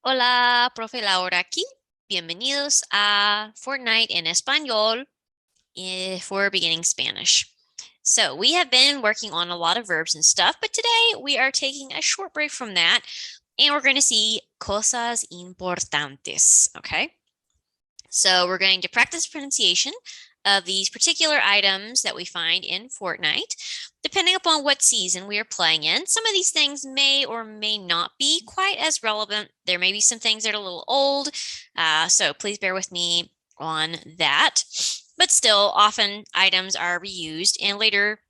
Hola, profe Laura aquí. Bienvenidos a Fortnite en Español for beginning Spanish. So we have been working on a lot of verbs and stuff, but today we are taking a short break from that and we're going to see cosas importantes, okay? So we're going to practice pronunciation of these particular items that we find in Fortnite. Depending upon what season we are playing in, some of these things may or may not be quite as relevant. There may be some things that are a little old, so please bear with me on that. But still, often items are reused in later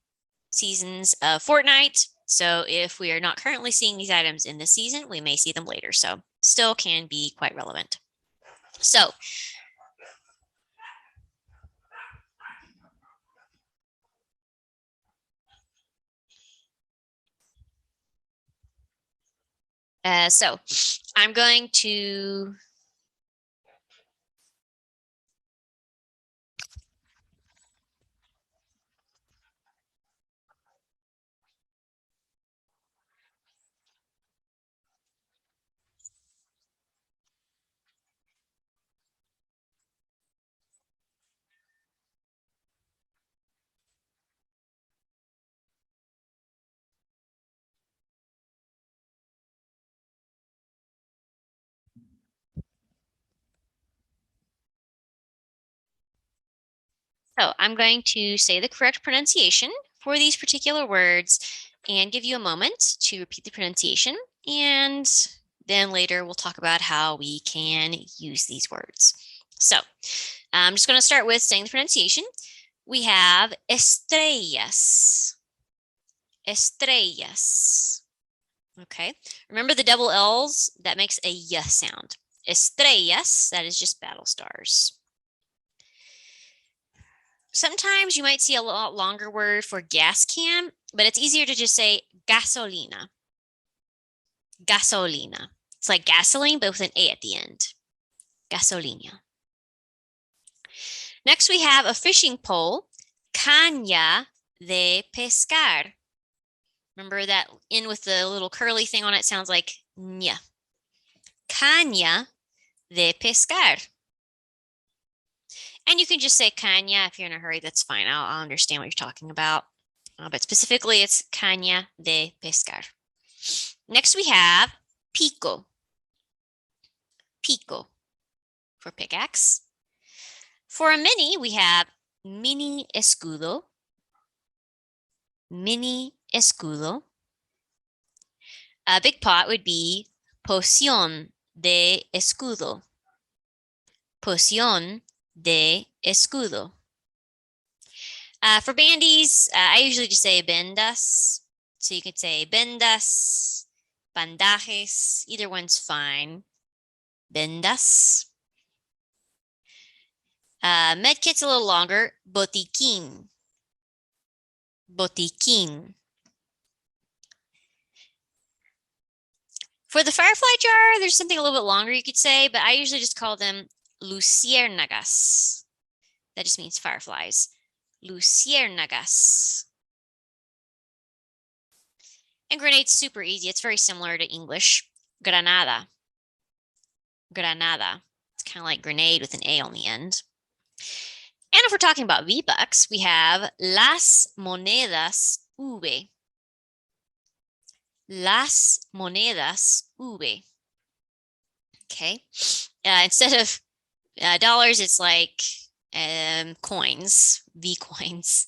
seasons of Fortnite. So if we are not currently seeing these items in this season, we may see them later. So still can be quite relevant. So So I'm going to say the correct pronunciation for these particular words and give you a moment to repeat the pronunciation. And then later we'll talk about how we can use these words. So I'm just going to start with saying the pronunciation. We have estrellas. Estrellas. Okay. Remember the double L's? That makes a y sound. Estrellas, that is just battle stars. Sometimes you might see a lot longer word for gas can, but it's easier to just say gasolina. Gasolina. It's like gasoline, but with an A at the end. Gasolina. Next, we have a fishing pole, caña de pescar. Remember that in with the little curly thing on it sounds like ña. Caña de pescar. And you can just say caña if you're in a hurry, that's fine. I'll understand what you're talking about. But specifically, it's caña de pescar. Next, we have pico. Pico for pickaxe. For a mini, we have mini escudo. Mini escudo. A big pot would be poción de escudo. Poción de escudo. For bandies, I usually just say bendas. So you could say bendas, bandajes, either one's fine. Bendas. Medkit's a little longer, botiquín. Botiquín. For the firefly jar, there's something a little bit longer you could say, but I usually just call them luciérnagas. That just means fireflies. Luciérnagas. And grenade's super easy. It's very similar to English. Granada. Granada. It's kind of like grenade with an A on the end. And if we're talking about V-Bucks, we have las monedas V. Las monedas V. Okay. Instead of dollars, it's like coins, V coins.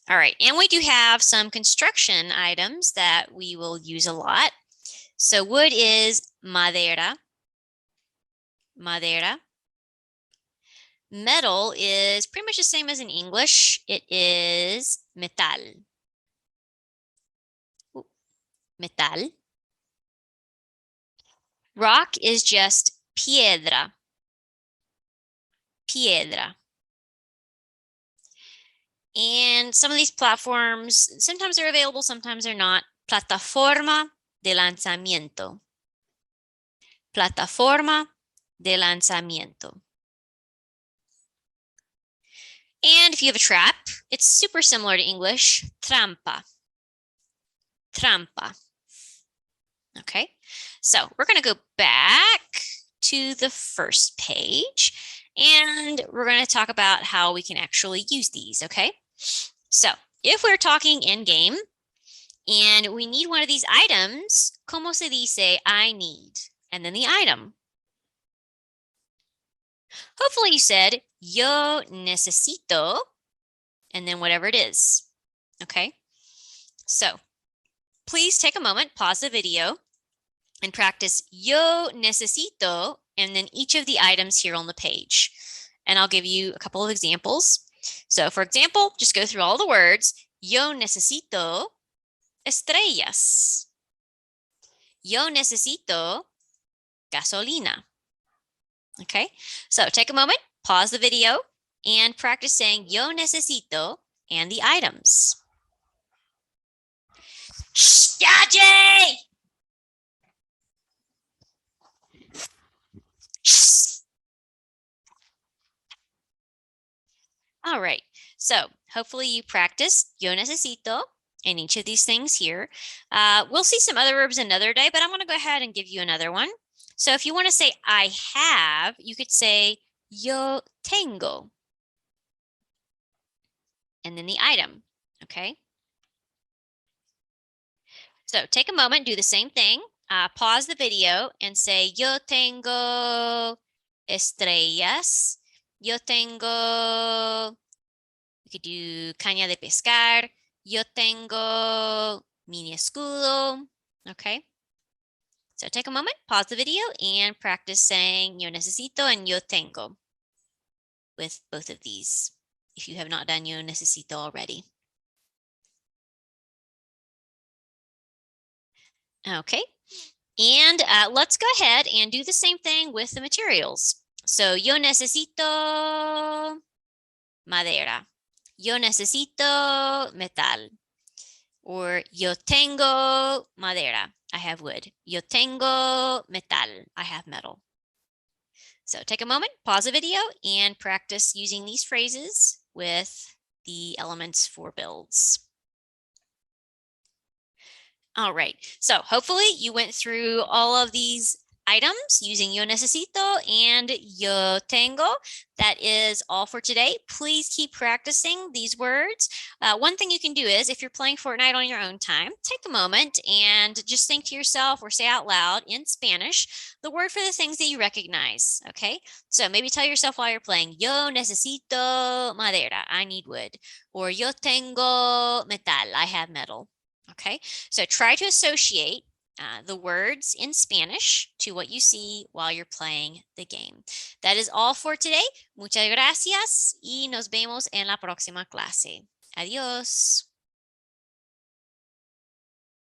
All right, and we do have some construction items that we will use a lot. So wood is madera. Madera. Metal is pretty much the same as in English. It is metal. Metal. Rock is just piedra. Piedra. And some of these platforms, sometimes they're available, sometimes they're not. Plataforma de lanzamiento. Plataforma de lanzamiento. And if you have a trap, it's super similar to English. Trampa. Trampa. Okay, so we're going to go back to the first page and we're going to talk about how we can actually use these. Okay, so if we're talking in game and we need one of these items, ¿cómo se dice I need? And then the item. Hopefully you said yo necesito and then whatever it is. Okay, so please take a moment, pause the video, and practice yo necesito and then each of the items here on the page. And I'll give you a couple of examples. So for example, just go through all the words. Yo necesito estrellas. Yo necesito gasolina. Okay, so take a moment, pause the video, and practice saying yo necesito and the items. Shh, Yaji! Shh. All right, so hopefully you practiced yo necesito and each of these things here. We'll see some other verbs another day, but I'm going to go ahead and give you another one. So if you want to say I have, you could say yo tengo. And then the item, okay? So take a moment, do the same thing. Pause the video and say yo tengo estrellas. Yo tengo, you could do caña de pescar. Yo tengo mini escudo, okay? So take a moment, pause the video, and practice saying yo necesito and yo tengo with both of these if you have not done yo necesito already. Okay, and let's go ahead and do the same thing with the materials. So yo necesito madera. Yo necesito metal. Or yo tengo madera. I have wood. Yo tengo metal. I have metal. So take a moment, pause the video, and practice using these phrases with the elements for builds. All right, so hopefully you went through all of these items using yo necesito and yo tengo. That is all for today. Please keep practicing these words. One thing you can do is if you're playing Fortnite on your own time, take a moment and just think to yourself or say out loud in Spanish the word for the things that you recognize, okay? So maybe tell yourself while you're playing, yo necesito madera, I need wood, or yo tengo metal, I have metal. Okay, so try to associate the words in Spanish to what you see while you're playing the game. That is all for today. Muchas gracias y nos vemos en la próxima clase. Adiós.